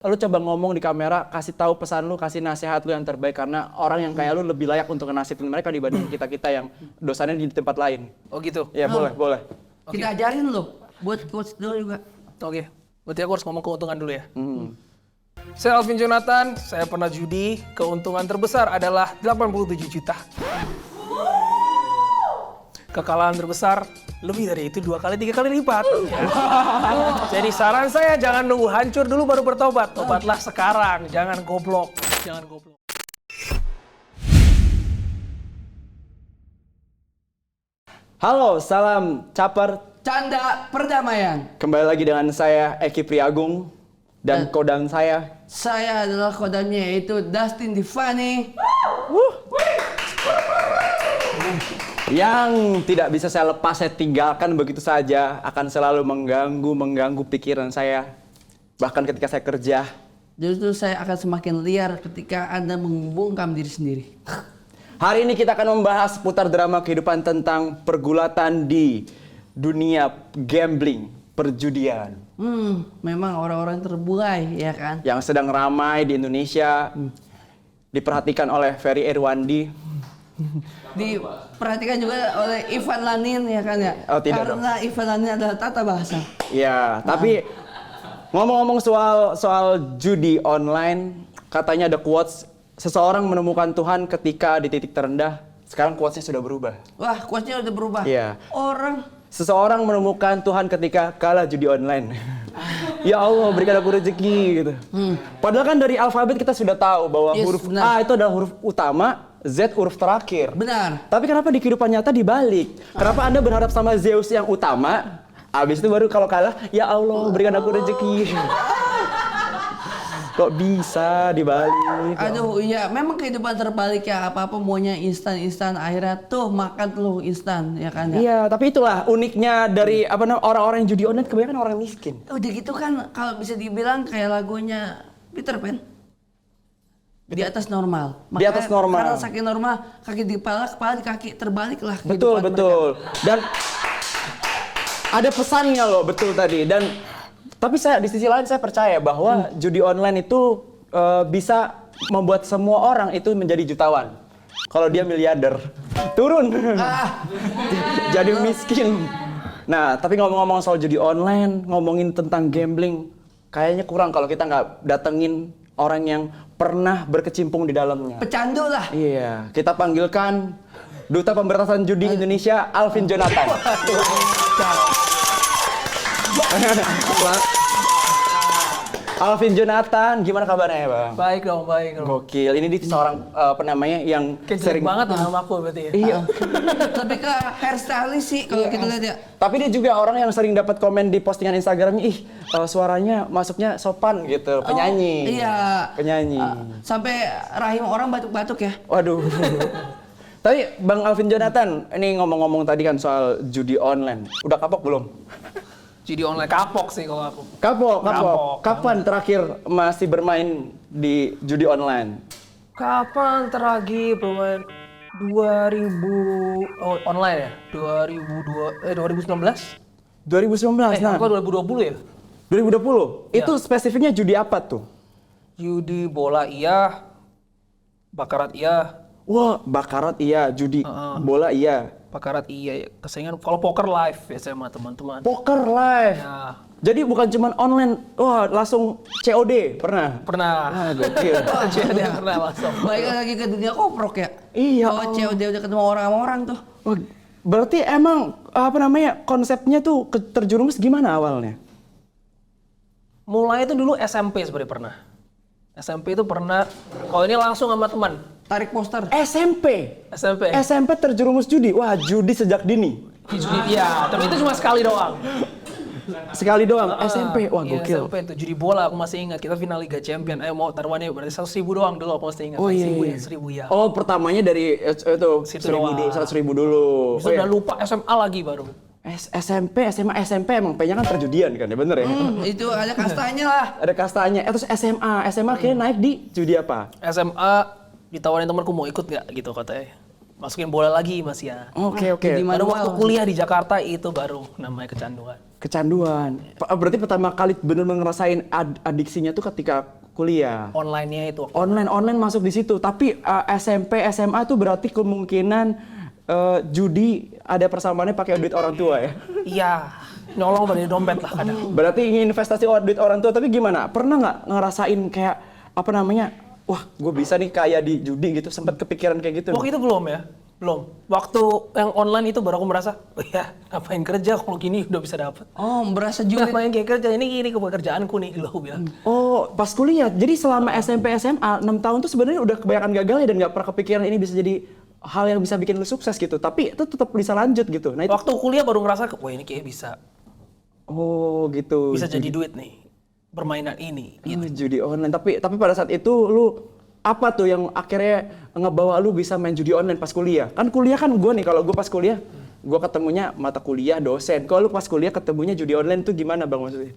Lu coba ngomong di kamera, kasih tahu pesan lu, kasih nasihat lu yang terbaik karena orang yang kayak lu lebih layak untuk nasihatin mereka dibanding kita-kita yang dosanya di tempat lain. Oh gitu? Ya boleh. Kita ajarin lo buat coach dulu juga. Oke, berarti aku harus ngomong keuntungan dulu ya. Saya Alvin Jonathan, saya pernah judi, keuntungan terbesar adalah 87 juta. Kekalahan terbesar lebih dari itu 2 kali 3 kali lipat. Jadi saran saya jangan nunggu hancur dulu baru bertobat. Tobatlah sekarang, jangan goblok. Halo, salam caper. Canda perdamaian. Kembali lagi dengan saya Eki Priagung dan kodam saya. Saya adalah kodamnya yaitu Dustin Divani. Yang tidak bisa saya lepas, saya tinggalkan begitu saja, akan selalu mengganggu pikiran saya. Bahkan ketika saya kerja. Justru saya akan semakin liar ketika Anda membungkam diri sendiri. Hari ini kita akan membahas seputar drama kehidupan tentang pergulatan di dunia gambling, perjudian. Memang orang-orang terbuai, ya kan? Yang sedang ramai di Indonesia, diperhatikan oleh Ferry Irwandi. Diperhatikan juga oleh Ivan Lanin, ya kan ya? Oh, tidak Karena Ivan Lanin adalah tata bahasa. Ya, tapi ngomong-ngomong soal judi online, katanya ada quotes, seseorang menemukan Tuhan ketika di titik terendah. Sekarang quotesnya sudah berubah. Wah, quotes-nya udah berubah. Iya. Seseorang menemukan Tuhan ketika kalah judi online. Ya Allah, berikan aku rezeki gitu. Padahal kan dari alfabet kita sudah tahu bahwa huruf A itu adalah huruf utama, Z huruf terakhir. Benar. Tapi kenapa di kehidupan nyata dibalik? Kenapa Anda berharap sama Zeus yang utama, habis itu baru kalau kalah, ya Allah berikan aku rezeki. Kok bisa dibalik? Aduh, iya, memang kehidupan terbalik ya. Apa-apa maunya instan, akhirnya tuh makan tuh instan, ya kan? Iya, tapi itulah uniknya dari orang-orang yang judi online, kebanyakan orang miskin. Udah gitu kan, kalau bisa dibilang kayak lagunya Peter Pan. Di atas normal. Di atas normal. Karena saking normal, kaki di kepala di kaki, terbalik lah. Betul. Dan ada pesannya loh, betul tadi. Tapi di sisi lain saya percaya bahwa judi online itu bisa membuat semua orang itu menjadi jutawan. Kalau dia miliarder, turun. Jadi miskin. Nah, tapi ngomong-ngomong soal judi online, ngomongin tentang gambling, kayaknya kurang kalau kita nggak datengin orang yang pernah berkecimpung di dalamnya. Pecandu lah. Iya, kita panggilkan Duta Pemberantasan Judi Indonesia, Alvin Jonathan. Alvin Jonathan, gimana kabarnya ya Bang? Baik dong. Gokil, ini dia seorang yang Sering banget ya nama aku berarti ya. Iya. Lebih ke hairstylist sih kalau kita lihat ya. Tapi dia juga orang yang sering dapat komen di postingan Instagramnya, suaranya masuknya sopan gitu, penyanyi. Iya. Penyanyi. Sampai rahim orang batuk-batuk ya. Waduh. Tapi Bang Alvin Jonathan, ini ngomong-ngomong tadi kan soal judi online. Udah kapok belum? Judi online kapok sih kalau aku. Kapok. Kapok. Kapan terakhir masih bermain di judi online? Kapan terakhir bermain 2000 online ya? 2019? 2019. Nah, Aku 2020 ya? 2020. Ya. Itu spesifiknya judi apa tuh? Judi bola iya, bakarat iya. Wah, bakarat iya, judi bola iya. Bakarat iya, keseringan kalau poker live biasanya sama teman-teman. Poker live. Ya, Jadi bukan cuma online, wah langsung COD pernah. pernah. Gokil. Jadi pernah langsung. Baik lagi ke dunia koprok ya. Iya. Oh, COD udah ketemu orang-orang tuh. Wah, berarti emang konsepnya tuh terjerumus gimana awalnya? Mulai itu dulu SMP sebenarnya pernah. SMP itu pernah, kalau ini langsung sama teman. Tarik poster. SMP SMP terjerumus judi. Wah, judi sejak dini. Judi iya, tapi itu cuma sekali doang. Sekali doang SMP. Wah, Iya, gokil. SMP itu judi bola aku masih ingat. Kita final Liga Champion. Ayo mau taruhannya berarti 100.000 doang dulu aku masih ingat. Oh iya. 1.000 ya. Oh, pertamanya dari itu Situ 1.000 doang. dulu, 100.000 dulu. Bisa udah lupa SMA lagi baru. SMP, SMA, SMP emang pengen kan perjudian kan ya, bener ya? Itu ada kastanya lah. Ada kastanya. Terus SMA kayaknya naik di judi apa? SMA ditawarin temanku mau ikut nggak gitu katanya. masukin bola lagi Mas ya. Oke. Jadi Baru manual. waktu kuliah di Jakarta itu baru namanya kecanduan. Kecanduan. Berarti pertama kali benar-benar ngerasain adiksinya tuh ketika kuliah. Online-nya itu. Online masuk di situ. Tapi SMP, SMA tuh berarti kemungkinan judi ada persamaannya pakai duit orang tua ya. Iya, nyolong dari dompet lah kadang. Berarti ingin investasi duit orang tua, tapi gimana? Pernah nggak ngerasain kayak apa namanya? Wah, gue bisa nih kaya di judi gitu. Sempat kepikiran kayak gitu? Waktu itu belum ya, belum. Waktu yang online itu baru aku merasa, oh ya ngapain kerja kalau gini udah bisa dapat. Oh, berasa julid. Ngapain kayak kerja, ini pekerjaanku nih, loh aku bilang. Oh, pas kuliah. Jadi selama SMP, SMA 6 tahun tuh sebenarnya udah kebanyakan gagalnya dan nggak pernah kepikiran ini bisa jadi hal yang bisa bikin lu sukses gitu. Tapi itu tetap bisa lanjut gitu. Nah, itu Waktu kuliah baru ngerasa, wah ini kayak bisa gitu. jadi duit nih, permainan ini. Oh, judi online. Tapi pada saat itu lu apa tuh yang akhirnya ngebawa lu bisa main judi online pas kuliah? Kan kuliah kan gue nih, kalau gue pas kuliah, gue ketemunya mata kuliah, dosen. Kalau lu pas kuliah ketemunya judi online tuh gimana bang maksudnya?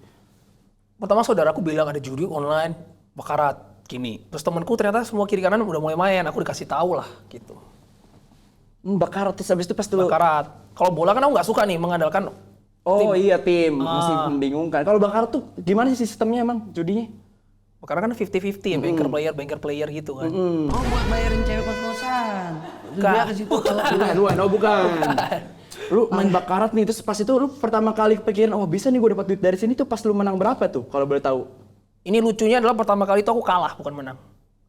Pertama saudaraku bilang ada judi online, bakarat, gini. Terus temanku ternyata semua kiri kanan udah mulai main, aku dikasih tahu lah gitu. Bakarat terus habis itu pas dulu. Bakarat. Kalau bola kan aku nggak suka nih mengandalkan. Oh iya tim, masih membingungkan. Kalau bakarat tuh gimana sih sistemnya emang judinya? Karena kan 50-50, banker player gitu kan. Oh, buat bayarin cewek kos-kosan. Bukan. Dia ke situ. Bukan. Lu main bakarat nih, terus pas itu lu pertama kali kepikiran, oh bisa nih gue dapat duit dari sini tuh pas lu menang berapa tuh kalau boleh tahu? Ini lucunya adalah pertama kali itu aku kalah bukan menang.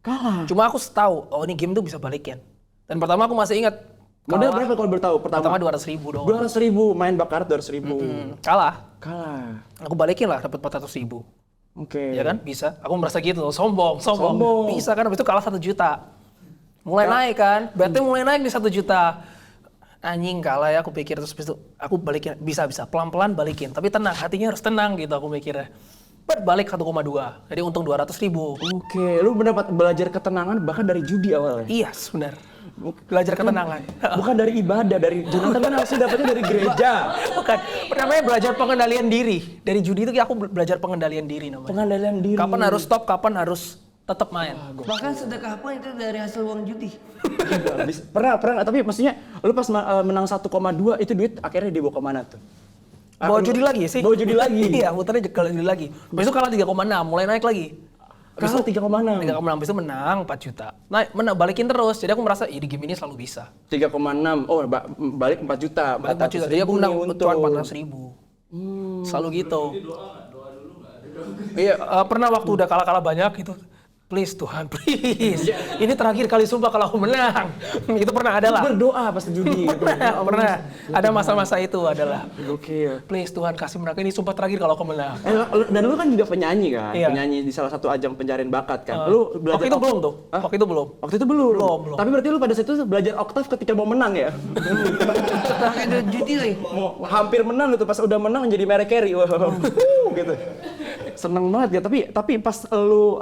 Kalah. Cuma aku tahu, oh ini game tuh bisa balikin. Dan pertama aku masih ingat. Modal berapa kalau boleh tahu? Pertama 200.000 doang. 200.000 main bakarat 200.000. Kalah. Kalah. Aku balikin lah dapat 400.000. Oke. Ya kan? Bisa. Aku merasa gitu, sombong. Sombong. Bisa kan, habis itu kalah 1 juta. Mulai naik kan, berarti mulai naik di 1 juta. Anjing kalah ya, aku pikir. Terus habis itu aku balikin, bisa. Pelan-pelan balikin. Tapi tenang, hatinya harus tenang gitu aku mikirnya. Balik 1,2, jadi untung 200.000. Oke, lu mendapat belajar ketenangan bahkan dari judi awalnya? Iya, benar. Belajar ketenangan. Bukan dari ibadah, dari Jonathan kan harusnya dapetnya dari gereja. Bukan, namanya belajar pengendalian diri. Dari judi itu aku belajar pengendalian diri namanya. Pengendalian diri. Kapan harus stop, kapan harus tetap main. Bahkan sedekah pun itu dari hasil uang judi. Pernah nggak? Tapi maksudnya lu pas menang 1,2 itu duit akhirnya dibawa kemana tuh? Bawa judi lagi sih. Bawa judi lagi? Iya, putarnya judi lagi. Besok kalah 3,6, mulai naik lagi. Kalah 3,6. 3,6, besok menang 4 juta. Nah, balikin terus. Jadi aku merasa, di game ini selalu bisa. 3,6. Oh, balik 4 juta. Balik 4 juta. Jadi aku menang cuan 400.000. Selalu gitu. Iya, pernah waktu udah kalah-kalah banyak gitu. Please Tuhan, please. Ini terakhir kali sumpah kalau aku menang. Itu pernah ada lah. Berdoa pas judi gitu. Pernah. Ada masa-masa itu adalah. Oke. Please Tuhan kasih menang. Ini sumpah terakhir kalau aku menang. Dan lu kan juga penyanyi kan? Iya. Penyanyi di salah satu ajang pencarian bakat kan? Lu belajar Waktu itu belum tuh. Hah? Waktu itu belum. Waktu itu belum? Belum. Tapi berarti lu pada saat itu belajar oktav ketika mau menang ya? Pakai duit judi lagi. Mau hampir menang gitu, pas udah menang jadi Mariah Carey. Wah, gitu. Seneng banget ya, tapi pas lu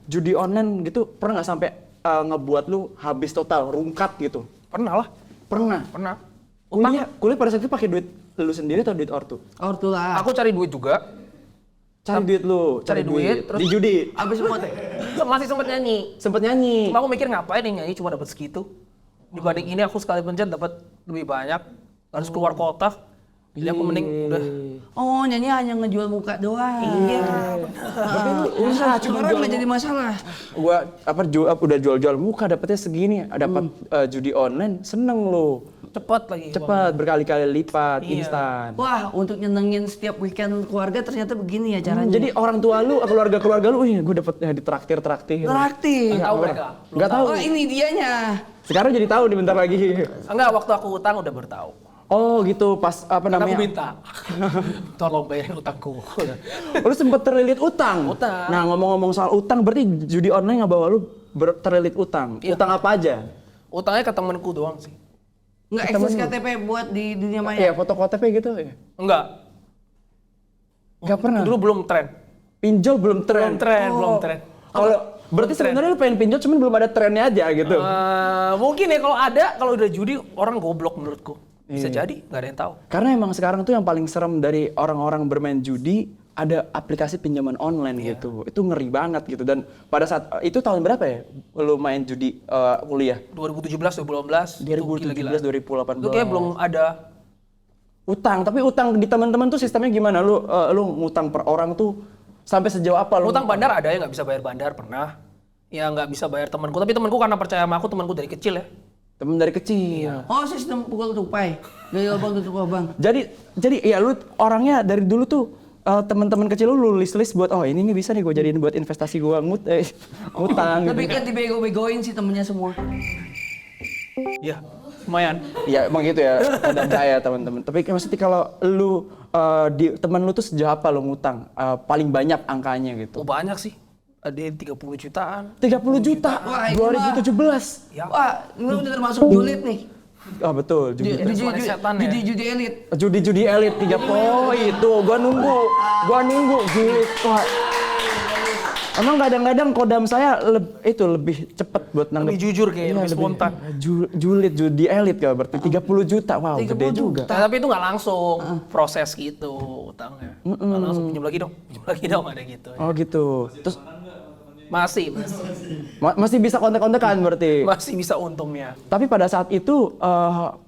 judi online gitu, pernah nggak sampai ngebuat lu habis total, rungkat gitu? Pernah lah. Pernah. Kuliah pada saat itu pakai duit lu sendiri atau duit ortu? Ortu lah. Aku cari duit juga. Cari duit lu, Cari duit, terus di judi. Habis semua teh. Masih sempet nyanyi. Sempet nyanyi. Cuma aku mikir ngapain nih nyanyi cuma dapat segitu. Dibanding ini aku sekali pencet dapat lebih banyak. Harus keluar kota. Jadi aku mending udah. Oh, nyanyi hanya ngejual muka doang. Iya. Tapi lu usaha cuma Sekarang jual. nggak jadi masalah. Gua udah jual-jual muka dapetnya segini, dapat judi online, seneng lu. Cepat lagi. Cepat, berkali-kali lipat, Iya. instan. Wah, untuk nyenengin setiap weekend keluarga ternyata begini ya caranya. Jadi orang tua lu, keluarga lu, gue dapet ditraktir. traktir. Tahu mereka. Nggak tahu. Oh, ini dianya. Sekarang jadi tahu nih bentar lagi. Enggak, waktu aku utang udah bertahu. Oh gitu, pas Karena aku minta. Tolong bayarin utangku. Lu sempet terlilit utang? Utang. Nah ngomong-ngomong soal utang, berarti judi online nggak bawa lu terlilit utang? Iya. Utang apa aja? Utangnya ke temenku doang sih. Nggak eksis KTP buat di dunia maya. Iya, foto KTP gitu ya? Enggak. Nggak pernah? Dulu belum tren. Pinjol belum tren? Belum tren. Kalau berarti tren. sebenarnya lu pengen pinjol, cuman belum ada trennya aja gitu? Mungkin ya kalau udah judi orang goblok menurutku. Bisa jadi, nggak ada yang tahu. Karena emang sekarang tuh yang paling serem dari orang-orang bermain judi ada aplikasi pinjaman online gitu. Itu ngeri banget gitu. Dan pada saat itu tahun berapa ya lu main judi kuliah? 2017, 2018. 2017, 2018. Itu kayak belum ada. Utang, tapi utang di teman-teman tuh sistemnya gimana? Lu ngutang per orang tuh sampai sejauh apa lu? Utang bandar ada yang nggak bisa bayar bandar pernah. Ya nggak bisa bayar temanku, tapi temanku karena percaya sama aku, temanku dari kecil ya. Temen dari kecil. Oh, sistem pukul tupai. Dari lubang tutup lubang. Jadi ya lu orangnya dari dulu tuh teman-teman kecil lu list buat ini nih bisa nih gue jadiin buat investasi gue ngutang Tapi gitu. kan dibego-begoin sih temennya semua. Iya, lumayan. Ya emang gitu ya, ada saya teman-teman. Tapi maksudnya kalau lu teman lu tuh sejauh apa lu ngutang? Paling banyak angkanya gitu. Oh banyak sih. Ada yang 30 jutaan. 30 juta. Wah, ini 2017. Ya. Wah, ini udah termasuk julid nih. Ah betul, judi setan ya. Judi elit. judi elit 3 itu gua nunggu judi. Wah. Emang kadang-kadang kodam saya itu lebih cepet buat nanggep. Lebih jujur kayak, Iya, lebih spontan. Julid judi elit ya berarti 30 juta. Wow, 30 gede juga. Nah, tapi itu nggak langsung proses gitu utangnya. Nggak langsung pinjam lagi dong ada gitu. Oh gitu. Terus Masih masih bisa kontak-kontakan berarti. masih bisa untungnya. Tapi pada saat itu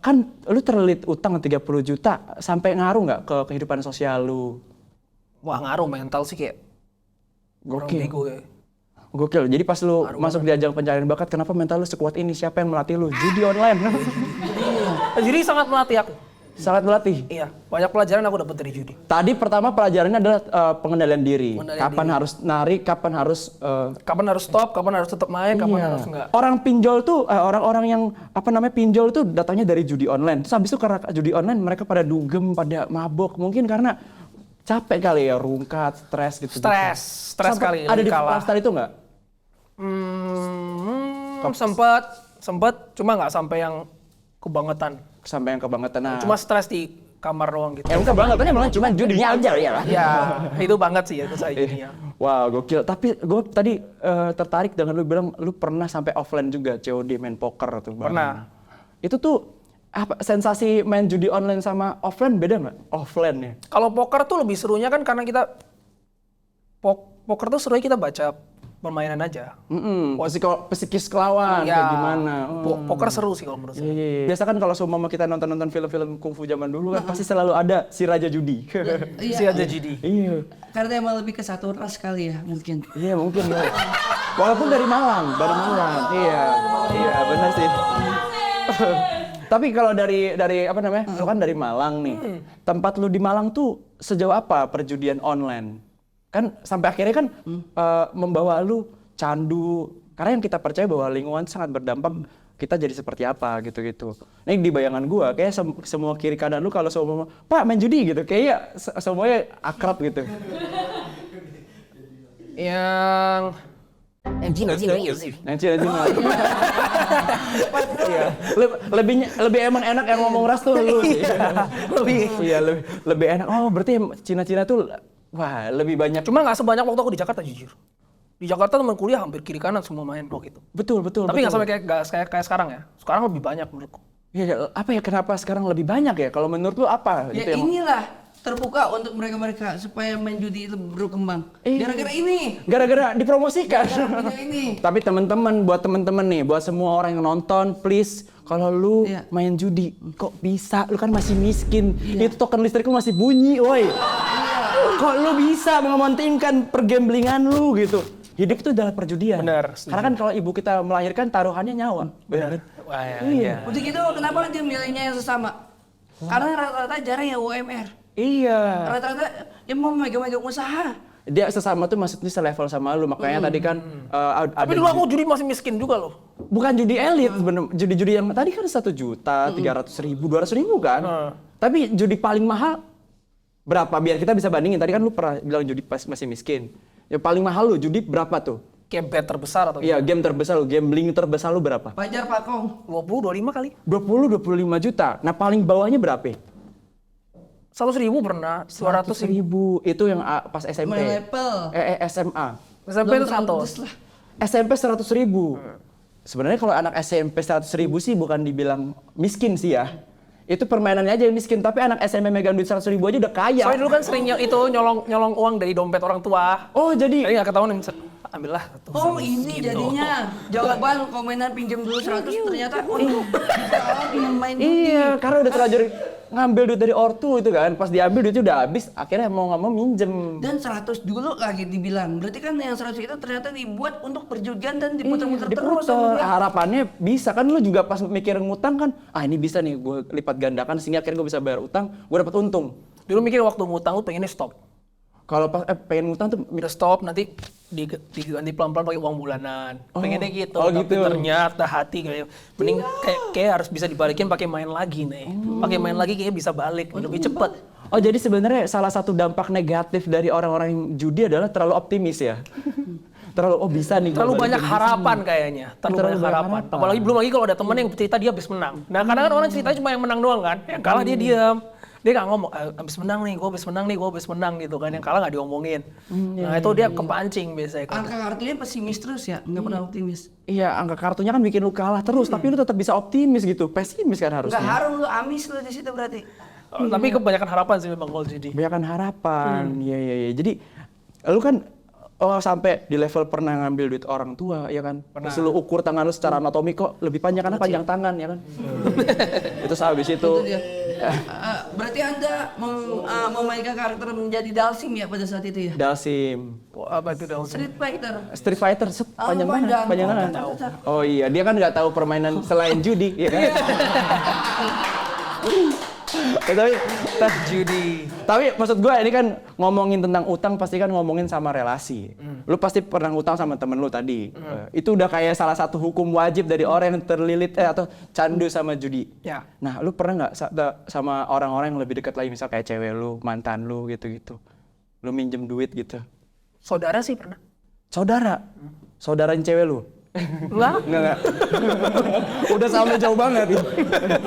kan lu terlilit utang 30 juta sampai ngaruh nggak ke kehidupan sosial lu? Wah ngaruh mental sih kayak orang Gokil. bego ya. Gokil. Jadi pas lu masuk di ajang pencarian bakat, kenapa mental lu sekuat ini? Siapa yang melatih lu? Judi online. Jadi sangat melatih aku. Sangat melatih. Iya, banyak pelajaran aku dapat dari judi. Tadi pertama pelajarannya adalah pengendalian diri. Pengendalian Kapan diri. harus narik, kapan harus Kapan harus stop, kapan harus tetap main, kapan harus enggak. Orang pinjol tuh orang-orang yang pinjol tuh datangnya dari judi online. Terus habis itu karena judi online mereka pada dugem, pada mabok. Mungkin karena capek kali ya, rungkat, stres gitu. Stres kali Ada di kalah. lifestyle itu nggak? Sempet, cuma nggak sampai yang kebangetan. Sampai yang kebangetan. Nah. Cuma stres di kamar doang gitu. yang kebangetannya malah cuma judinya aja ya lah. Ya, itu banget sih itu saya judinya. Wah, gokil. Tapi gue tadi tertarik dengan lu bilang lu pernah sampai offline juga, COD main poker tuh. Bang. Pernah. Itu tuh apa sensasi main judi online sama offline beda nggak? Offline ya. Kalau poker tuh lebih serunya kan karena kita poker tuh serunya kita baca permainan aja. Psikis kelawan kayak gimana. Poker seru sih kalau menurut saya. Iya. Biasa kan kalau semua kita nonton film-film kungfu zaman dulu kan pasti selalu ada si raja judi. Si aja judi. Iya. Karena emang lebih ke satu ras kali ya mungkin. Iya mungkin ya. Walaupun dari Malang. Iya. Iya benar sih. Tapi kalau dari lu kan dari Malang nih. Tempat lu di Malang tuh sejauh apa perjudian online? Kan sampai akhirnya kan membawa lu candu. Karena yang kita percaya bahwa lingkungan sangat berdampak kita jadi seperti apa gitu-gitu. Nah di bayangan gua kayak semua kiri kanan lu kalau semua Pak main judi gitu. Kayaknya semuanya akrab gitu. Yang Iya. Lebih emang enak yang ngomong ras tuh lu sih. Lebih enak. Oh, berarti Cina-Cina tuh wah, lebih banyak. cuma nggak sebanyak waktu aku di Jakarta jujur. Di Jakarta teman kuliah hampir kiri kanan semua main waktu itu. Betul. Tapi nggak sampai kayak sekarang ya. Sekarang lebih banyak menurutku. Iya, apa ya kenapa sekarang lebih banyak ya? Kalau menurut lu apa Ya gitu yang inilah terbuka untuk mereka-mereka supaya main judi itu berkembang. Gara-gara ini. gara-gara dipromosikan. Gara-gara ini. Tapi teman-teman, buat teman-teman nih, buat semua orang yang nonton, please kalau lu main judi, kok bisa? Lu kan masih miskin. Itu token listrik lu masih bunyi, woi. Kok lu bisa mementingkan pergamblingan lu gitu? Hidup itu adalah perjudian. Benar, setuju. Karena kan kalau ibu kita melahirkan taruhannya nyawa. Benar. Wah, ya, Iya. Untuk itu kenapa dia milihnya yang sesama? Karena rata-rata jarang ya UMR. Iya. Rata-rata dia mau megang-megang usaha. Dia sesama tuh maksudnya selevel sama lu. Makanya tadi kan Tapi dulu aku judi masih miskin juga loh. bukan judi elit, bener. Judi-judi yang tadi kan 1 juta, 300.000, 200.000 kan. Tapi judi paling mahal berapa? Biar kita bisa bandingin. Tadi kan lu pernah bilang judi pas masih miskin. Yang paling mahal lu judi berapa tuh? Kayak bet terbesar atau Iya, game terbesar lu, gambling terbesar lu berapa? Pajar Pak Kong. 20, 25 kali. 20-25 juta. Nah, paling bawahnya berapa? 100.000 pernah, 200.000. Itu yang pas SMP. Main level. SMA. SMP itu 100. lah. SMP 100.000. Sebenarnya kalau anak SMP 100.000 sih bukan dibilang miskin sih ya. Itu permainannya aja yang miskin, tapi anak SMP megang duit 100.000 aja udah kaya. Soalnya dulu kan sering nyolong uang dari dompet orang tua. Oh, Jadi jadi nggak ketahuan, ambillah. Oh ini jadinya jawaban komenan pinjam dulu 100 ternyata untuk main judi. iya, karena udah terlanjur ngambil duit dari ortu itu kan. Pas diambil duitnya udah habis, akhirnya mau nggak mau minjem. Dan 100 dulu lagi dibilang. Berarti kan yang 100 itu ternyata dibuat untuk perjudian dan diputar-putar terus sama dia. Harapannya bisa kan, lu juga pas mikir ngutang kan, ini bisa nih gue lipat gandakan sehingga akhirnya gue bisa bayar utang, gue dapat untung. Dulu mikir waktu ngutang lu pengennya stop. Kalau pas pengen ngutang tuh Udah stop, nanti diganti pelan-pelan pakai uang bulanan. Pengennya gitu. oh Tapi gitu. ternyata hati kayak mending kayak harus bisa dibalikin pakai main lagi nih. Pakai main lagi kayaknya bisa balik lebih cepet. Oh jadi sebenarnya salah satu dampak negatif dari orang-orang yang judi adalah terlalu optimis ya. Terlalu bisa nih. gua Terlalu balikin banyak bisnis. harapan kayaknya. Terlalu banyak harapan. Apalagi belum lagi kalau ada temen yang cerita dia habis menang. Nah kadang kan orang ceritanya cuma yang menang doang kan. Yang kalah dia diam. Dia nggak ngomong, habis menang nih, gue habis menang nih, gue habis menang gitu kan. Yang kalah nggak diomongin. Nah itu dia kepancing biasanya kan. Angka kartunya pesimis terus ya, nggak pernah optimis. Iya, angka kartunya kan bikin lu kalah terus, tapi lu tetap bisa optimis gitu. Pesimis kan Nggak harusnya. harum lu amis lu di situ berarti. Tapi kebanyakan harapan sih memang kalau jadi. Kebanyakan harapan. Iya, iya, iya. Jadi lu kan sampai di level pernah ngambil duit orang tua, ya kan? Terus lu ukur tangan lu secara anatomi kok lebih panjang karena panjang tangan, ya kan? Itu habis itu. Itu dia. Berarti Anda memainkan karakter menjadi Dalsim ya pada saat itu ya? Dalsim. Wah, apa itu dong? Street Fighter. Street Fighter panjang panjang. mana? Panjang mana? Oh iya, dia kan nggak tahu permainan selain judi, ya kan? Tapi maksud gue ini kan ngomongin tentang utang pasti kan ngomongin sama relasi. Lu pasti pernah utang sama temen lu tadi. Itu udah kayak salah satu hukum wajib dari orang yang terlilit atau candu sama judi. Ya. Nah, lu pernah nggak sama orang-orang yang lebih dekat lagi, misal kayak cewek lu, mantan lu gitu-gitu. Lu minjem duit gitu. Saudara sih pernah. Saudara? Saudarain cewek lu? Lah, Enggak. Udah sampai jauh banget.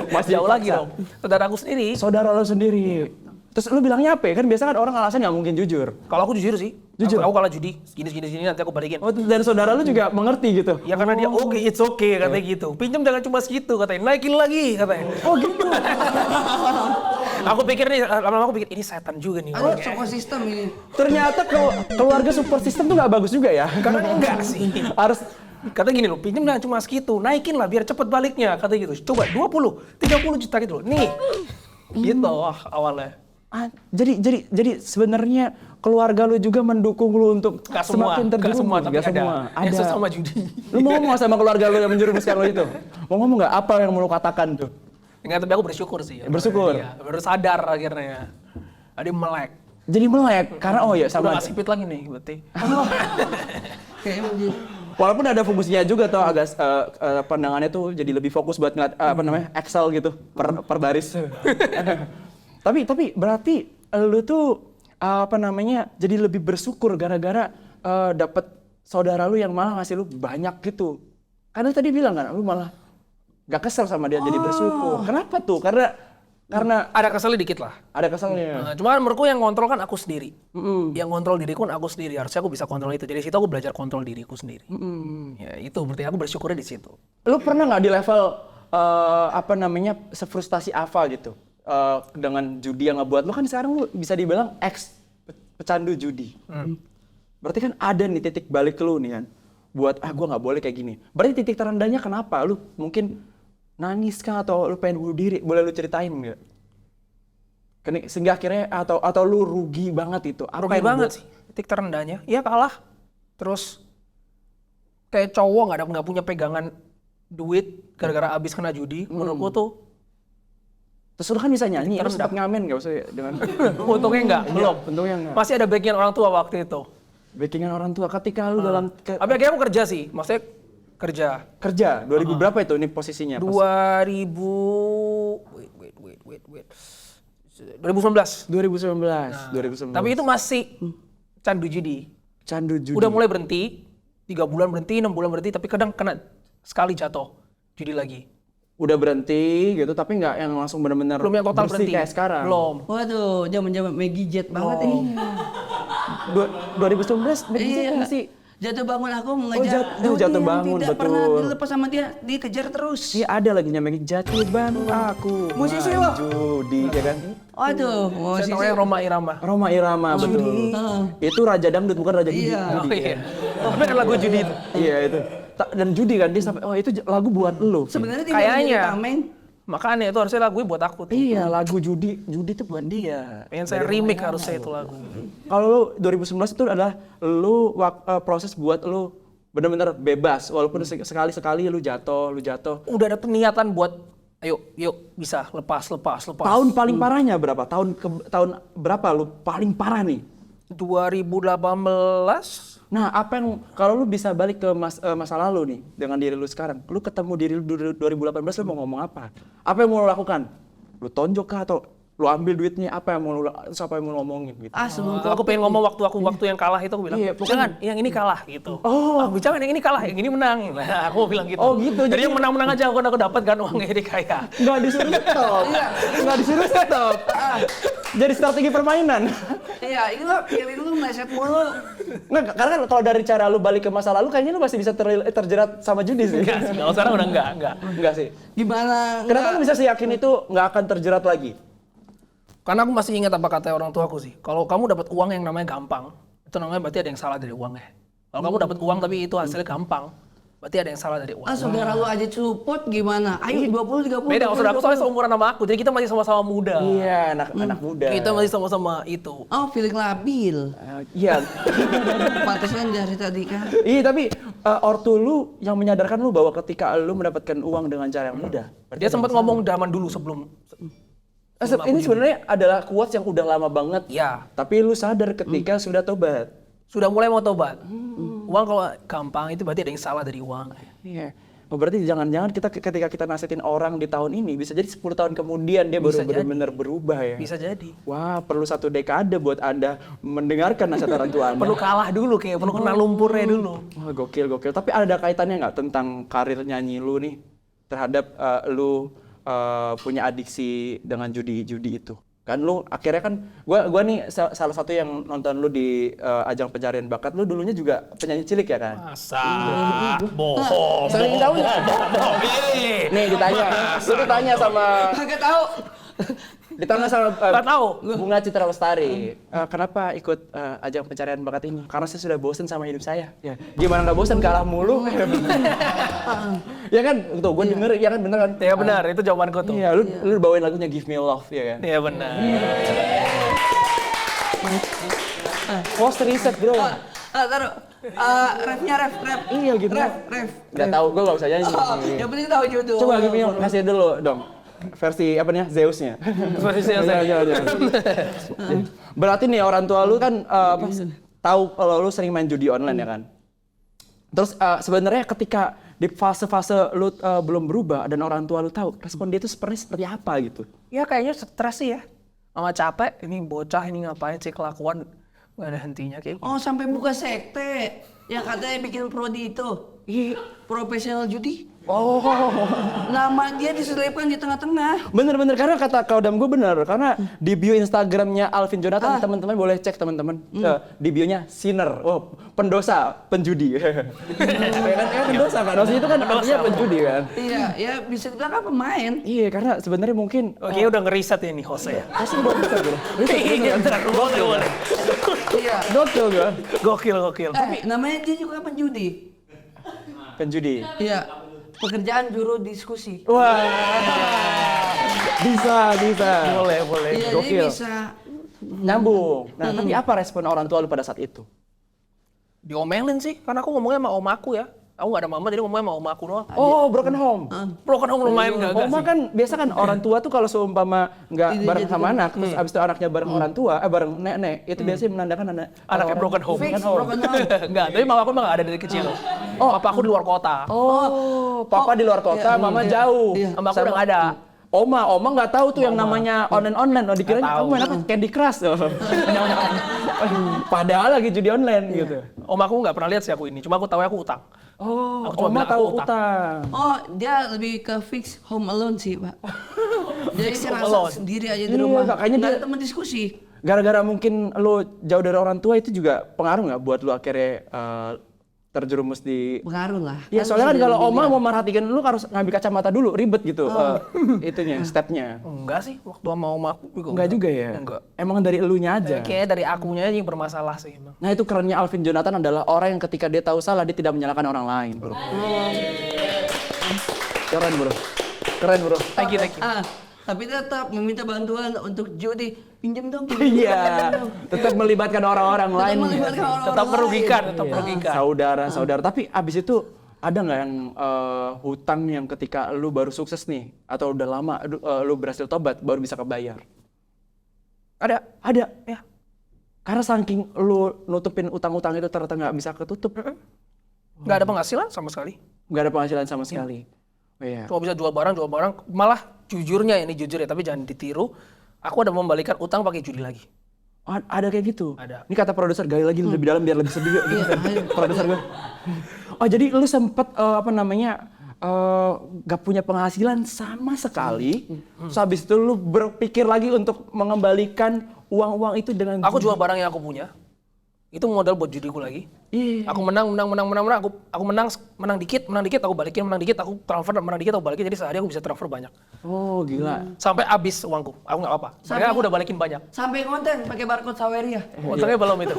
masih jauh lagi dong. Saudara aku sendiri. Saudara lu sendiri. Terus lu bilangnya apa ya? Kan biasa kan orang alasan nggak mungkin jujur. Kalau aku jujur sih. Jujur? Aku kalah judi. Gini nanti aku balikin. Oh, dan saudara lu juga mengerti gitu? Ya karena dia oke, it's okay katanya gitu. Pinjam jangan cuma segitu katanya. Naikin lagi katanya. Oh gitu? Aku pikir nih, lama-lama aku pikir ini setan juga nih. Ada support system ini. Ternyata keluarga support system tuh nggak bagus juga ya? Karena enggak sih. Harus Katanya gini loh, pinjam jangan cuma segitu, naikin lah biar cepet baliknya, katanya gitu. Coba 20, 30 juta gitu loh. Nih. Gitu awalnya. Jadi sebenarnya keluarga lu juga mendukung lu untuk Gak semua, semakin gak terjerumus. semua, tapi Gak semua. ada. Yang sama judi. Lu mau ngomong sama keluarga lu yang menjerumuskan lu itu? Mau ngomong nggak apa yang mau lu katakan tuh? Enggak, tapi aku bersyukur sih. Bersyukur? Iya, baru sadar akhirnya. Ada melek. Jadi melek karena Udah sama. gak sipit lagi nih berarti. Kayak begini. Walaupun ada fungsinya juga tuh agak pandangannya tuh jadi lebih fokus buat ngeliat Excel gitu per baris. tapi berarti lu tuh jadi lebih bersyukur gara-gara dapet saudara lu yang malah ngasih lu banyak gitu. Karena tadi bilang kan lu malah gak kesel sama dia jadi bersyukur. Kenapa tuh? Karena Ada keselnya dikit lah. ada keselnya. Nah, cuma menurutku yang kontrol kan aku sendiri. Yang kontrol diriku kan aku sendiri. Harusnya aku bisa kontrol itu. Dari situ aku belajar kontrol diriku sendiri. Ya itu berarti aku bersyukurnya di situ. Lu pernah nggak di level sefrustasi apa gitu dengan judi yang ngebuat lu kan sekarang lu bisa dibilang pecandu judi. Berarti kan ada nih titik balik lu nih kan buat gua nggak boleh kayak gini. Berarti titik terendahnya kenapa? Lu mungkin nangis kah atau lu pengen bunuh diri? Boleh lu ceritain nggak? Sehingga akhirnya atau lu rugi banget itu? Apa Rugi yang banget membuat- sih. Titik terendahnya. Iya kalah. Terus kayak cowok nggak punya pegangan duit gara-gara abis kena judi. Menurutku tuh Terus lu kan bisa nyanyi, lu Terendah. sempet ngamen nggak usah ya, dengan untungnya enggak, belum. untungnya nggak. Masih ada backingan orang tua waktu itu. Backingan orang tua ketika lu dalam Tapi akhirnya aku kerja sih. Maksudnya kerja. kerja 2000 berapa itu ini posisinya? Pas 2000 wait. 2019. 2019. Tapi itu masih candu judi. Candu judi. Udah mulai berhenti, 3 bulan berhenti, 6 bulan berhenti, tapi kadang kena sekali jatuh judi lagi. Udah berhenti gitu tapi nggak yang langsung benar-benar Belum yang total bersih berhenti. kayak sekarang. Belum. Waduh, zaman Maggie Jet banget ini. 2019 Iya. Jatuh bangun aku mengejar jatuh yang bangun, tidak betul. pernah dilepas sama dia, dikejar terus. Iya ada lagi nyampe jatuh bangun aku. Musisi main lo. Judi ya kan? Waduh, Saya tahu yang Roma Irama. Roma Irama betul. Itu raja dangdut bukan raja judi. Iya. Oh iya. Tapi kan lagu judi itu. Iya itu. Dan judi kan dia sampai itu lagu buat lo. sebenarnya tidak Kayaknya. jadi tameng. Makanya itu harusnya lagu buat aku tuh. Iya lagu judi itu buat dia. Pengen saya remake harusnya itu lagu. Kalau lu 2019 itu adalah lu proses buat lu benar-benar bebas walaupun sekali-sekali lu jatuh. Udah ada peniatan buat yuk bisa lepas. Tahun paling parahnya berapa? Tahun berapa lu paling parah nih? 2018. Nah, apa yang kalau lu bisa balik ke masa lalu nih dengan diri lu sekarang, lu ketemu diri lu 2018 lu mau ngomong apa? Apa yang mau lu lakukan? Lu tonjok kah atau lu ambil duitnya apa yang mau lu ngomongin gitu? Sebelum Aku pengen ngomong waktu yang kalah itu aku bilang, Iya, pokoknya- jangan yang ini kalah gitu. Oh. Jangan yang ini kalah, yang ini menang. Nah, aku bilang gitu. Oh, gitu. Jadi yang menang-menang aja aku dapat kan uangnya jadi kaya. Nggak disuruh stop. Nggak disuruh stop. Jadi strategi permainan. Iya, ini lo pilih lu meleset mulu. Nggak, karena kan kalau dari cara lu balik ke masa lalu kayaknya lu masih bisa terjerat sama judi sih. Enggak sih, kalau sekarang udah enggak. Enggak sih. Gimana? Kenapa lu bisa yakin itu nggak akan terjerat lagi? Karena aku masih ingat apa kata orang tuaku sih. Kalau kamu dapat uang yang namanya gampang, itu namanya berarti ada yang salah dari uangnya. Kalau kamu dapat uang tapi itu hasilnya gampang, berarti ada yang salah dari uang. Saudara lu aja cupot gimana? Ayo 20, 30. Beda, saudara aku soalnya seumuran sama aku, jadi kita masih sama-sama muda. Iya, anak muda. Kita masih sama-sama itu. Oh, feeling labil. Iya. Pantesan dari tadi kan. Iya, tapi ortu lu yang menyadarkan lu bahwa ketika lu mendapatkan uang dengan cara yang mudah. Dia sempat ngomong zaman dulu sebelum Ini sebenarnya adalah quotes yang udah lama banget. ya Tapi lu sadar ketika sudah tobat. sudah mulai mau tobat. Uang kalau gampang itu berarti ada yang salah dari uang. Iya. Oh, berarti jangan-jangan ketika kita nasihatin orang di tahun ini bisa jadi 10 tahun kemudian dia baru Bisa jadi. benar-benar berubah ya. Bisa jadi. Wah, perlu 1 dekade buat Anda mendengarkan nasihat orang tua Anda. Perlu kalah dulu kayak, perlu kena lumpurnya dulu. Wah, gokil. Tapi ada kaitannya nggak tentang karir nyanyi lu nih terhadap lu punya adiksi dengan judi itu? Kan lu akhirnya kan gua nih salah satu yang nonton lu di ajang pencarian bakat. Lu dulunya juga penyanyi cilik ya kan? Masa bohong. Sering tahu nggak? Nih ditanya, lu ditanya sama Kagak tahu. Nggak tahu. Bunga Citra Lestari. Kenapa ikut ajang pencarian bakat ini? Karena saya sudah bosen sama hidup saya. Ya. Gimana nggak bosen, kalah mulu. Ya kan, tuh gue denger, ya kan bener kan? Ya benar, itu jawabanku tuh. Iya, lu bawain lagunya Give Me Love ya kan? Iya benar. Post riset bro. Taruh. Refnya ref. Iya gitu. Ref. Nggak tahu, gue nggak bisa nyanyi. Yang penting tahu judul. Coba Give Me Love, kasih dulu dong. Versi apa nih? Zeusnya. Versi Zeusnya. Jangan. Berarti nih orang tua lu kan tahu kalau lu sering main judi online ya kan? Terus sebenarnya ketika di fase-fase lu belum berubah dan orang tua lu tahu, respon dia itu seperti apa gitu? Ya kayaknya stres sih ya. Mama capek, ini bocah ini ngapain sih kelakuan nggak ada hentinya kayak. Oh, sampai buka sekte. Yang katanya bikin prodi itu. Iya, profesional judi. Oh, Nama dia diselipkan di tengah-tengah. bener karena kata Kaudam gue bener karena di bio Instagramnya Alvin Jonathan teman-teman boleh cek teman-teman di bionya sinner, pendosa, penjudi. Ya kan pendosa kan, maksudnya itu kan artinya penjudi kan. Iya, ya bisa dibilang kan pemain. Iya karena sebenarnya mungkin Oke, udah ngeriset ya nih Jose ya. pasti belum bisa bro. Iya, boleh. Iya. Gokil gue. Gokil. Namanya dia juga penjudi. Penjudi. Iya. Pekerjaan juru diskusi. Wah. Bisa. Boleh. Iya, Gokil. dia bisa. Nyambung. Nah, tapi apa respon orang tua lu pada saat itu? Diomelin sih, karena aku ngomongnya sama om aku ya. Aku nggak ada mama, jadi ngomongnya sama om aku doang. Oh, broken home. Broken home lumayan nggak Oma sih? kan biasa kan orang tua tuh kalau seumpama nggak bareng sama anak, terus abis itu anaknya bareng orang tua, bareng nenek, itu biasanya menandakan Anaknya broken home. Fix broken home. Enggak, tapi mama aku emang nggak ada dari kecil. Oh, papa aku di luar kota. Oh, papa di luar kota, mama jauh. Iya. Mama aku udah nggak ada. Oma nggak tahu tuh yang namanya online. Oh, dikirain Nggak tahu. kamu main apa? Candy Crush. Padahal lagi judi online gitu. Om aku nggak pernah lihat sih aku ini, cuma aku tahu aku utang. Oh, Aku cuma Oma bilang tahu aku utang. Oh, dia lebih ke fix home alone sih, Pak. Jadi Fix saya home rasa alone. sendiri aja di Iya, rumah. kayaknya Nggak dia- ada teman diskusi. Gara-gara mungkin lo jauh dari orang tua itu juga pengaruh nggak buat lo akhirnya terjerumus di Pengaruh lah. Iya, Kan soalnya kan bisa kalau jadi Oma miliar. mau merhatikan lu harus ngambil kacamata dulu, ribet gitu itunya, stepnya. Enggak sih, waktu sama oma aku juga. Enggak juga ya? Enggak. Emang dari elunya aja. Kayaknya dari akunya aja yang bermasalah sih emang. Nah itu kerennya Alvin Jonathan adalah orang yang ketika dia tahu salah dia tidak menyalahkan orang lain, bro. Keren bro, keren bro. Thank you. Tapi tetap meminta bantuan untuk judi, pinjam dong. Iya, tetap melibatkan orang-orang lain. melibatkan orang-orang Tetap merugikan, lain. tetap merugikan. Saudara-saudara. Tapi abis itu ada nggak yang hutang yang ketika lu baru sukses nih atau udah lama lu berhasil tobat baru bisa kebayar? Ada. Ya. Karena saking lu nutupin utang-utang itu ternyata nggak bisa ketutup. Nggak ada penghasilan sama sekali. Nggak ada penghasilan sama sekali. Oh, iya. Cuma bisa jual barang. Malah jujurnya ini jujur ya, tapi jangan ditiru. Aku ada membalikan utang pakai judi lagi. Ada kayak gitu? Ada. Ini kata produser gali lagi lebih dalam biar lebih sedih. Gitu kan. Produser gue. Oh jadi lu sempet gak punya penghasilan sama sekali. Terus habis itu lu berpikir lagi untuk mengembalikan uang-uang itu dengan Aku jual barang yang aku punya. Itu modal buat judiku lagi. Iya. Aku menang, aku menang dikit, aku balikin, menang dikit, aku transfer, menang dikit, aku balikin. Jadi sehari aku bisa transfer banyak. Oh gila. Sampai habis uangku, aku nggak apa-apa. Soalnya aku udah balikin banyak. Sampai konten pakai barcode Saweria. Untungnya belum itu.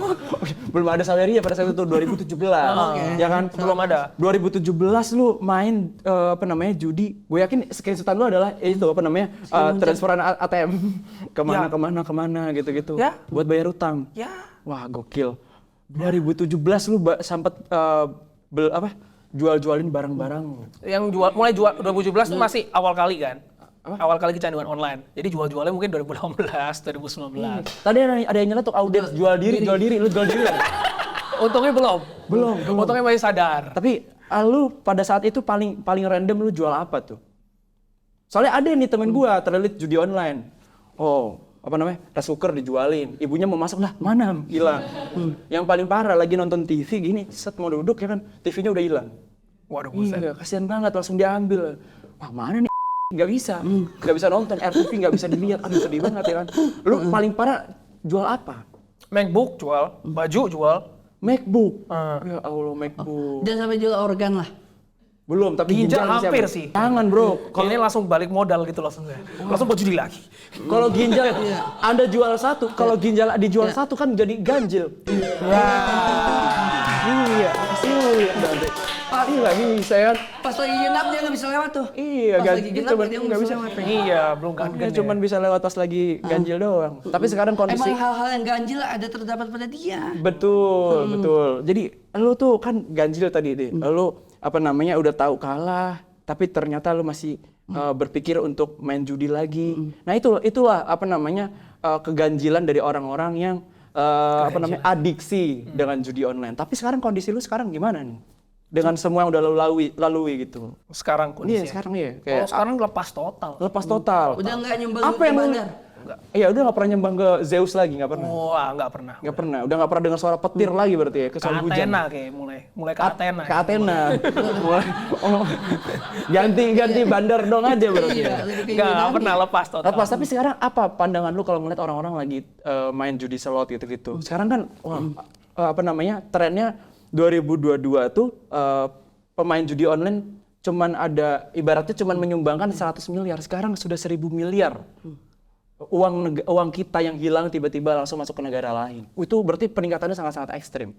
Belum ada Saweria pada saat itu 2017. Ya kan? Belum ada. 2017 lu main judi. Gue yakin screenshotan lu adalah itu transferan ATM kemana gitu-gitu. Ya. Buat bayar utang. Ya. Wah gokil. 2017 lu sempet jual-jualin barang-barang. Yang mulai jual 2017 itu masih awal kali kan. Awal kali kecanduan online. Jadi jual-jualnya mungkin 2018, 2019. Tadi ada yang nyeletuk audiens jual diri, lu jual diri kan? Untungnya belum. Belum. Untungnya masih sadar. Tapi lu pada saat itu paling random lu jual apa tuh? Soalnya ada nih temen gua terlilit judi online. Rice cooker dijualin. Ibunya mau masuk lah, mana? Hilang. Yang paling parah lagi nonton TV gini, set mau duduk ya kan, TV-nya udah hilang. Waduh, buset. Iya, kasihan banget langsung diambil. Wah, mana nih? Nggak bisa nonton, RTV nggak bisa dilihat. Aduh sedih banget ya kan. Lu paling parah jual apa? MacBook jual, baju jual. MacBook. Ya Allah, MacBook. Dan sampai jual organ lah. Belum, tapi Ginjal masih hampir apa? sih. Jangan bro. Kalau ini langsung balik modal gitu langsung. Langsung buat judi lagi. Kalau ginjal Anda jual satu, kalau ginjal dijual satu kan jadi ganjil. Iya, sulit nanti. Nggak bisa kan? Pas lagi genap dia nggak bisa lewat tuh. Iya, Pas lagi genap dia nggak bisa lewat. Iya, belum kan. Dia cuma bisa lewat pas lagi ganjil doang. Tapi sekarang kondisi Emang hal-hal yang ganjil ada terdapat pada dia. betul. Jadi lu tuh kan ganjil tadi deh. Lu udah tahu kalah, tapi ternyata lu masih berpikir untuk main judi lagi. Nah itulah keganjilan dari orang-orang yang adiksi dengan judi online. Tapi sekarang kondisi lu sekarang gimana nih? Dengan semua yang udah lu lalui gitu. Sekarang Iya, kondisinya. sekarang iya. Kalau sekarang lepas total. Lepas total. Udah nggak nyumbang Apa ke yang lu- bandar. Iya, udah nggak pernah nyembang ke Zeus lagi, nggak pernah. Nggak pernah. Nggak pernah. Udah nggak pernah dengar suara petir lagi berarti ya, Ke kesuara hujan. Athena kayak mulai ke Athena. Ke Athena. Ganti bandar dong aja berarti. Iya, ya. lebih ke Nggak Yunani. pernah lepas total. Lepas, tapi sekarang apa pandangan lu kalau ngeliat orang-orang lagi main judi slot gitu-gitu? Sekarang kan trennya 2022 tuh pemain judi online ibaratnya cuman menyumbangkan 100 miliar. Sekarang sudah 1.000 miliar. Uang kita yang hilang tiba-tiba langsung masuk ke negara lain. Itu berarti peningkatannya sangat-sangat ekstrim.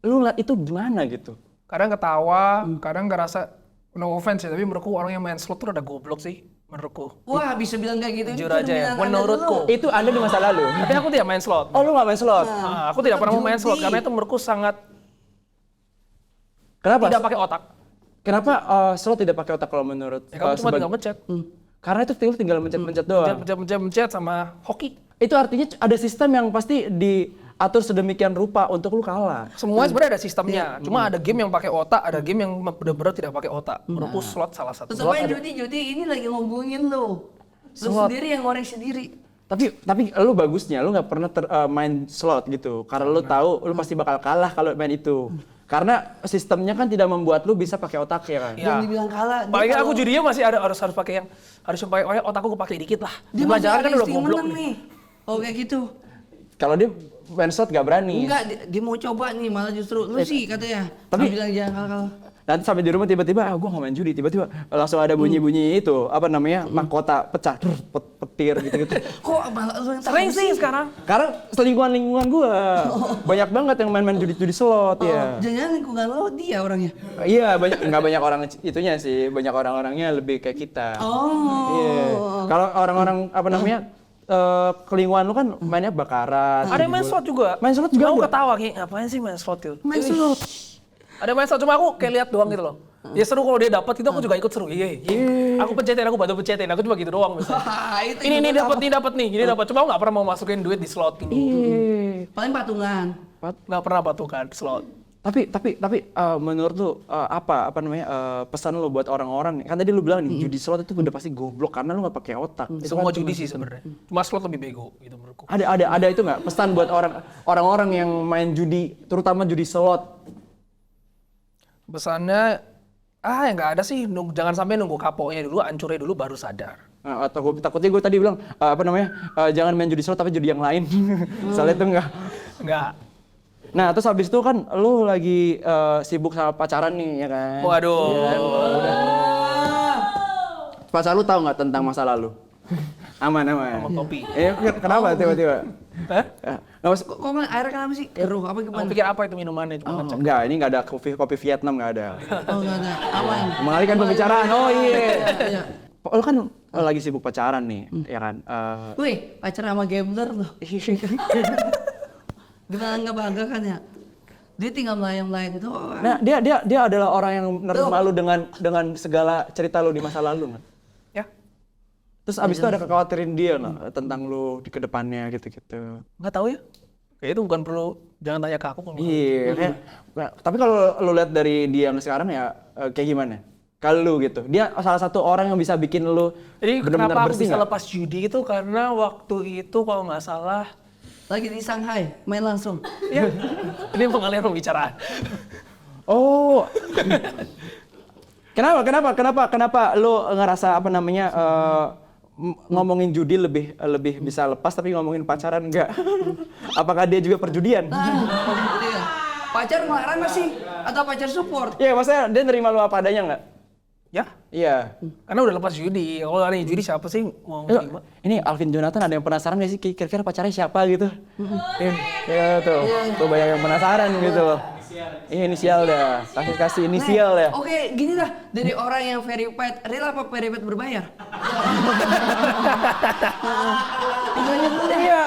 Lu ngeliat itu gimana gitu? Kadang ketawa, kadang ngerasa no offense ya, tapi menurutku orang yang main slot tuh udah goblok sih menurutku. Wah bisa bilang kayak gitu. Jujur Itu aja ya, cerminan Anda menurutku. dulu. Itu ada di masa lalu. Tapi aku tidak main slot. Oh, lu nggak main slot? Aku tidak pernah mau main slot Judi. karena itu menurutku sangat Kenapa? tidak pakai otak. Kenapa slot tidak pakai otak kalau menurut? Ya, kamu cuma tinggal mencet. Karena itu tinggal mencet-mencet doang. Mencet sama hoki. Itu artinya ada sistem yang pasti diatur sedemikian rupa untuk lu kalah. Semuanya sebenarnya ada sistemnya. Cuma ada game yang pakai otak, ada game yang benar-benar tidak pakai otak. Menurutku slot salah satu. Tetep aja judi ini lagi ngubungin lu. Lu sendiri yang ngorek sendiri. Tapi lu bagusnya lu nggak pernah main slot gitu. Karena lu tahu lu pasti bakal kalah kalau main itu. Karena sistemnya kan tidak membuat lu bisa pakai otak ya kan. Jangan dibilang kalah. Dia Paling kalau- aku judinya masih harus pakai yang pakai otakku pakai dikit lah. Dia masih Pelajaran ada kan udah insting goblok menang nih. nih. Oh kayak gitu. Kalau dia main slot gak berani. Enggak, dia mau coba nih, malah justru lu sih katanya. Tapi- bilang jangan kalau Nanti sampai di rumah tiba-tiba, gue gak main judi, tiba-tiba langsung ada bunyi-bunyi itu, apa namanya, mahkota pecah, petir gitu-gitu. kok malah lu yang Sering tahu sih sekarang. Karena lingkungan gue, banyak banget yang main-main judi slot ya. Jangan lingkungan lo dia orangnya. Iya, nggak banyak orang itunya sih, banyak orang-orangnya lebih kayak kita. Oh. Iya. Kalau orang-orang apa namanya, kelingkungan lu kan mainnya bakaran. Ada yang main slot juga. Main slot juga Aku ada? ketawa kayak ngapain sih main slot itu? Main slot. Ada main slot cuma aku kayak lihat doang gitu loh. Ya seru kalau dia dapat itu aku juga ikut seru. Iya. Aku pencetin, aku bantu pencetin. Aku cuma gitu doang misalnya. Itu Ini juga dapat nih. Gini dapat. Cuma aku nggak pernah mau masukin duit di slot gitu. Iya. paling patungan. Nggak pernah patukan slot. Tapi menurut lu apa namanya pesan lu buat orang-orang? Kan tadi lu bilang nih judi slot itu udah pasti goblok karena lu nggak pakai otak. Itu Semua kan judi cuma- sih sebenarnya. Cuma slot lebih bego gitu menurutku. Ada itu nggak pesan buat orang-orang yang main judi, terutama judi slot? Pesannya ya nggak ada sih. Jangan sampai nunggu kapoknya dulu, hancurnya dulu baru sadar. Nah, atau takutnya gue tadi bilang apa namanya jangan main judi slot tapi judi yang lain. Soalnya itu Nggak. Nah terus habis itu kan lu lagi sibuk sama pacaran nih ya kan? Waduh. Pacar lu tahu nggak tentang masa lalu? Aman. Sama kopi. Kenapa tiba-tiba? Hah? Nggak mas- Kok airnya kenapa sih? Keruh apa Kamu gimana? pikir apa itu minumannya? Cuma ngecek. Enggak, ini nggak ada kopi Vietnam nggak ada. Oh enggak ada. Aman. Mengalihkan pembicaraan. Oh iya. Iya. Lu kan lagi sibuk pacaran nih, ya kan? Wih, pacaran sama gambler loh. Gimana nggak bangga kan ya? Dia tinggal melayang-melayang itu. Nah, dia adalah orang yang menerima lu dengan segala cerita lu di masa lalu kan. Ya. Terus abis itu ada kekhawatiran dia nggak tentang lu di kedepannya gitu-gitu. Nggak tahu ya. Kayak itu bukan perlu, jangan tanya ke aku kalau nggak. Iya, tapi kalau lu lihat dari dia yang sekarang ya kayak gimana? Kalau lu gitu, dia salah satu orang yang bisa bikin lu Jadi benar-benar kenapa aku bersih bisa nggak? lepas judi itu karena waktu itu kalau nggak salah, Lagi di Shanghai, main langsung. ya ini pengalihan pembicaraan. Oh, kenapa lu ngerasa apa namanya ngomongin judi lebih bisa lepas tapi ngomongin pacaran enggak? Apakah dia juga perjudian? Iya. Pacar ngelarang nggak sih? Atau pacar support? Iya, maksudnya dia nerima lu apa adanya nggak? Ya, Iya. karena udah lepas judi. Kalau ada yang judi siapa sih mau Ayo, terima? ini Alvin Jonathan ada yang penasaran nggak sih kira-kira pacarnya siapa gitu? Iya tuh banyak yang penasaran gitu loh. Iya inisial dah, kasih inisial ya. Oke, gini lah. Dari orang yang verified, real apa verified berbayar? Tanya dulu deh. Iya.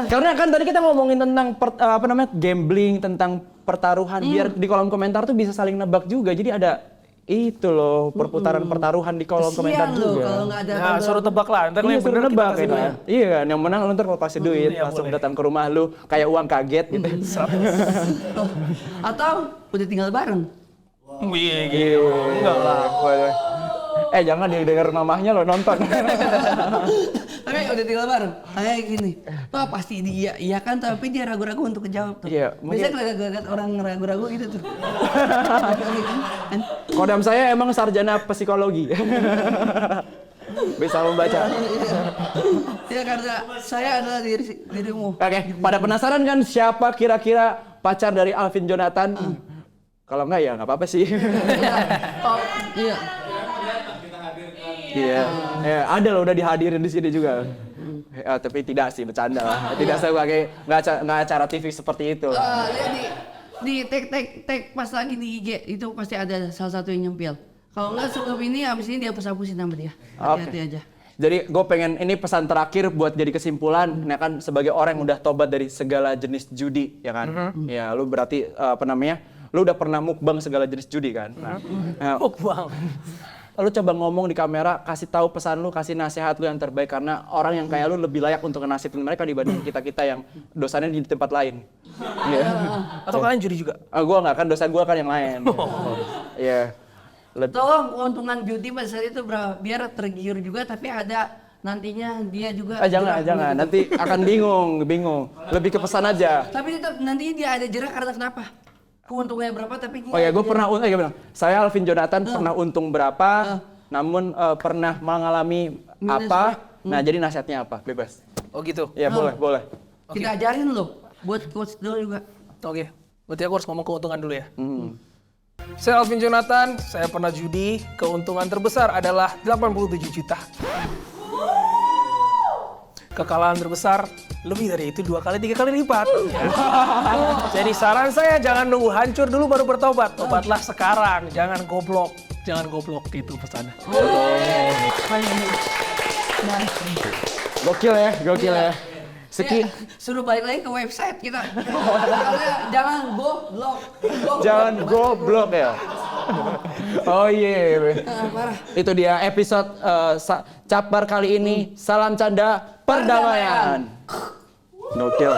Karena kan tadi kita ngomongin tentang apa namanya gambling, tentang pertaruhan, biar di kolom komentar tuh bisa saling nebak juga. Jadi ada itu loh perputaran pertaruhan di kolom komentar Kesian loh juga. kalau nggak ada Nah, suruh tebak lah. Ntar kalau Iya yang suruh bener kita nebak kasih gitu. duit. Iya kan, yang menang lu ntar kalau kasih duit Iya, langsung boleh. datang ke rumah lu kayak uang kaget gitu. Atau udah tinggal bareng. Wih, gitu. Enggak lah. Boleh. Jangan dia denger mamahnya lo nonton. Tapi udah tinggal bareng. Kayak gini. Wah pasti dia iya kan, tapi dia ragu-ragu untuk menjawab tuh. Iya, Biasanya kalau lihat orang ragu-ragu gitu tuh. Kan? Kodam saya emang sarjana psikologi. Bisa membaca. Ya karena saya adalah dirimu. Oke, pada penasaran kan siapa kira-kira pacar dari Alvin Jonathan? Kalau enggak ya nggak apa-apa sih. Oh, iya. Iya, ada loh udah dihadirin di sini juga. Tapi tidak sih, bercanda lah. Tidak sebagai nggak acara TV seperti itu. Lihat di tag pas lagi di IG itu pasti ada salah satu yang nyempil. Kalau nggak sebelum ini, abis ini dia hapus-hapusin nama dia. Hati-hati aja. Jadi gue pengen ini pesan terakhir buat jadi kesimpulan, ya kan sebagai orang yang udah tobat dari segala jenis judi, ya kan? Ya lu berarti apa namanya? Lu udah pernah mukbang segala jenis judi kan? Nah, Mukbang. lu coba ngomong di kamera, kasih tahu pesan lu, kasih nasihat lu yang terbaik karena orang yang kayak lu lebih layak untuk nasihatin mereka dibanding kita-kita yang dosanya di tempat lain. Iya. Atau kalian judi juga? Gua nggak kan, dosa gua kan yang lain. Iya. Tolong keuntungan judi pada saat itu berapa? Biar tergiur juga, tapi ada nantinya dia juga. Jangan, jerak. nanti akan bingung. Lebih ke pesan aja. Tapi tetap nantinya dia ada jerak karena kenapa? Keuntungannya berapa tapi dia Oh ya, gue ada pernah bilang, saya Alvin Jonathan pernah untung berapa, namun pernah mengalami Minus apa. Nah, jadi nasihatnya apa? Bebas. Oh gitu. Ya, boleh. jerak. Kita ajarin lo. Buat coach dulu juga. Oke, berarti aku harus ngomong keuntungan dulu ya. Saya Alvin Jonathan, saya pernah judi, keuntungan terbesar adalah 87 juta. Kekalahan terbesar lebih dari itu 2 kali 3 kali lipat. Jadi saran saya jangan nunggu hancur dulu baru bertobat. Tobatlah sekarang, jangan goblok gitu pesannya. Gokil ya. Seki, Suruh balik lagi ke website kita. Karena jangan goblok. jangan goblok ya. Oh iya. Parah. Itu dia episode Cabar kali ini. Salam canda perdamaian. Gokil.